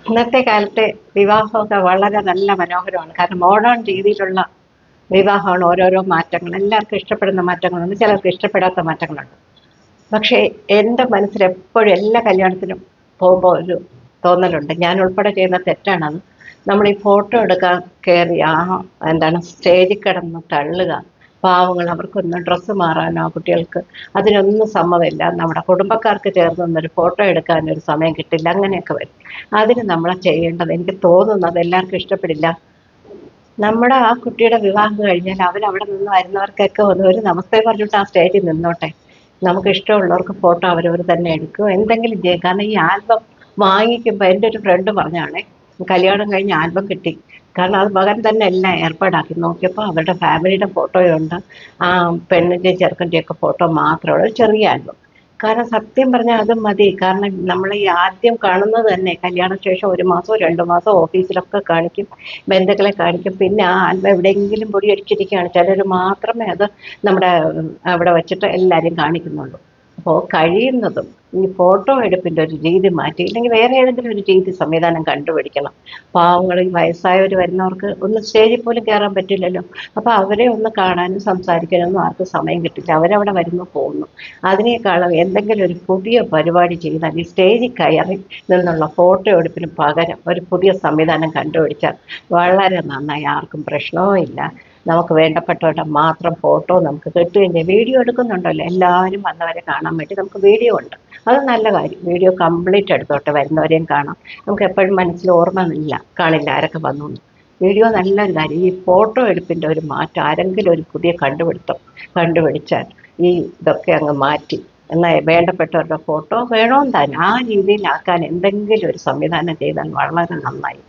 ഇന്നത്തെ കാലത്തെ വിവാഹമൊക്കെ വളരെ നല്ല മനോഹരമാണ്. കാരണം മോഡേൺ രീതിയിലുള്ള വിവാഹമാണ്. ഓരോരോ മാറ്റങ്ങൾ എല്ലാവർക്കും ഇഷ്ടപ്പെടുന്ന മാറ്റങ്ങളുണ്ട്, ചിലർക്ക് ഇഷ്ടപ്പെടാത്ത മാറ്റങ്ങളുണ്ട്. പക്ഷേ എൻ്റെ മനസ്സിൽ എപ്പോഴും എല്ലാ കല്യാണത്തിനും പോകുമ്പോൾ ഒരു തോന്നലുണ്ട്, ഞാൻ ഉൾപ്പെടെ ചെയ്യുന്ന തെറ്റാണത്. നമ്മൾ ഈ ഫോട്ടോ എടുക്കാൻ കയറി സ്റ്റേജിൽ കിടന്ന് തള്ളുക. പാവങ്ങൾ, അവർക്കൊന്നും ഡ്രസ്സ് മാറാനോ കുട്ടികൾക്ക് അതിനൊന്നും സമ്മതമില്ല. നമ്മുടെ കുടുംബക്കാർക്ക് ചേർന്ന് നിന്നൊരു ഫോട്ടോ എടുക്കാനൊരു സമയം കിട്ടില്ല, അങ്ങനെയൊക്കെ വരും. അതിന് നമ്മളെ ചെയ്യേണ്ടത്, എനിക്ക് തോന്നുന്നത് എല്ലാവർക്കും ഇഷ്ടപ്പെടില്ല. നമ്മുടെ ആ കുട്ടിയുടെ വിവാഹം കഴിഞ്ഞാൽ അവരവിടെ നിന്ന് വരുന്നവർക്കൊക്കെ ഒന്ന് ഒരു നമസ്തേ പറഞ്ഞിട്ട് ആ സ്റ്റേജിൽ നിന്നോട്ടെ. നമുക്ക് ഇഷ്ടമുള്ളവർക്ക് ഫോട്ടോ അവരവർ തന്നെ എടുക്കുക, എന്തെങ്കിലും ചെയ്യും. കാരണം ഈ ആൽബം വാങ്ങിക്കുമ്പോൾ എൻ്റെ ഒരു ഫ്രണ്ട് പറഞ്ഞാണേ, കല്യാണം കഴിഞ്ഞ് ആൽബം കിട്ടി. കാരണം അത് മകൻ തന്നെ എല്ലാം ഏർപ്പാടാക്കി. നോക്കിയപ്പോൾ അവരുടെ ഫാമിലിയുടെ ഫോട്ടോയുണ്ട്, ആ പെണ്ണിൻ്റെ ചെറുക്കൻ്റെയൊക്കെ ഫോട്ടോ മാത്രമുള്ള ഒരു ചെറിയ ആൽബം. കാരണം സത്യം പറഞ്ഞാൽ അത് മതി. കാരണം നമ്മൾ ഈ ആദ്യം കാണുന്നത് തന്നെ കല്യാണ ശേഷം 1 മാസമോ 2 മാസമോ ഓഫീസിലൊക്കെ കാണിക്കും, ബന്ധുക്കളെ കാണിക്കും. പിന്നെ ആ ആൽബം എവിടെയെങ്കിലും പൊടിയടിച്ചിരിക്കുകയാണ്. ചിലർ മാത്രമേ അത് നമ്മുടെ അവിടെ വെച്ചിട്ട് എല്ലാവരും കാണിക്കുന്നുള്ളൂ. അപ്പോൾ കഴിയുന്നതും ഈ ഫോട്ടോ എടുപ്പിൻ്റെ ഒരു രീതി മാറ്റി, ഇല്ലെങ്കിൽ വേറെ ഏതെങ്കിലും ഒരു രീതി സംവിധാനം കണ്ടുപിടിക്കണം. പാവങ്ങൾ, ഈ വയസ്സായവർ വരുന്നവർക്ക് ഒന്ന് സ്റ്റേജിൽ പോലും കയറാൻ പറ്റില്ലല്ലോ. അപ്പോൾ അവരെ ഒന്ന് കാണാനും സംസാരിക്കാനൊന്നും ആർക്കും സമയം കിട്ടില്ല. അവരവിടെ വരുന്നു പോകുന്നു. അതിനേക്കാളും എന്തെങ്കിലും ഒരു പുതിയ പരിപാടി ചെയ്താൽ, ഈ സ്റ്റേജിൽ കയറി നിന്നുള്ള ഫോട്ടോ എടുപ്പിന് പകരം ഒരു പുതിയ സംവിധാനം കണ്ടുപിടിച്ചാൽ വളരെ നന്നായി. ആർക്കും പ്രശ്നവും ഇല്ല, നമുക്ക് വേണ്ടപ്പെട്ടവരുടെ മാത്രം ഫോട്ടോ നമുക്ക് കിട്ടുകയും ചെയ്യും. വീഡിയോ എടുക്കുന്നുണ്ടല്ലോ, എല്ലാവരും വന്നവരെ കാണാൻ വേണ്ടി നമുക്ക് വീഡിയോ ഉണ്ട്, അത് നല്ല കാര്യം. വീഡിയോ കംപ്ലീറ്റ് എടുത്തോട്ടെ, വരുന്നവരെയും കാണാം. നമുക്ക് എപ്പോഴും മനസ്സിൽ ഓർമ്മ കാണില്ല ആരൊക്കെ വന്നു എന്ന്. വീഡിയോ നല്ലൊരു കാര്യം. ഈ ഫോട്ടോ എടുപ്പിൻ്റെ ഒരു മാറ്റം, ആരെങ്കിലും ഒരു പുതിയ കണ്ടുപിടിച്ചാൽ ഈ ഇതൊക്കെ അങ്ങ് മാറ്റി, എന്നാൽ വേണ്ടപ്പെട്ടവരുടെ ഫോട്ടോ വേണമെന്ന് തന്നെ ആ രീതിയിലാക്കാൻ എന്തെങ്കിലും ഒരു സംവിധാനം ചെയ്താൽ വളരെ നന്നായി.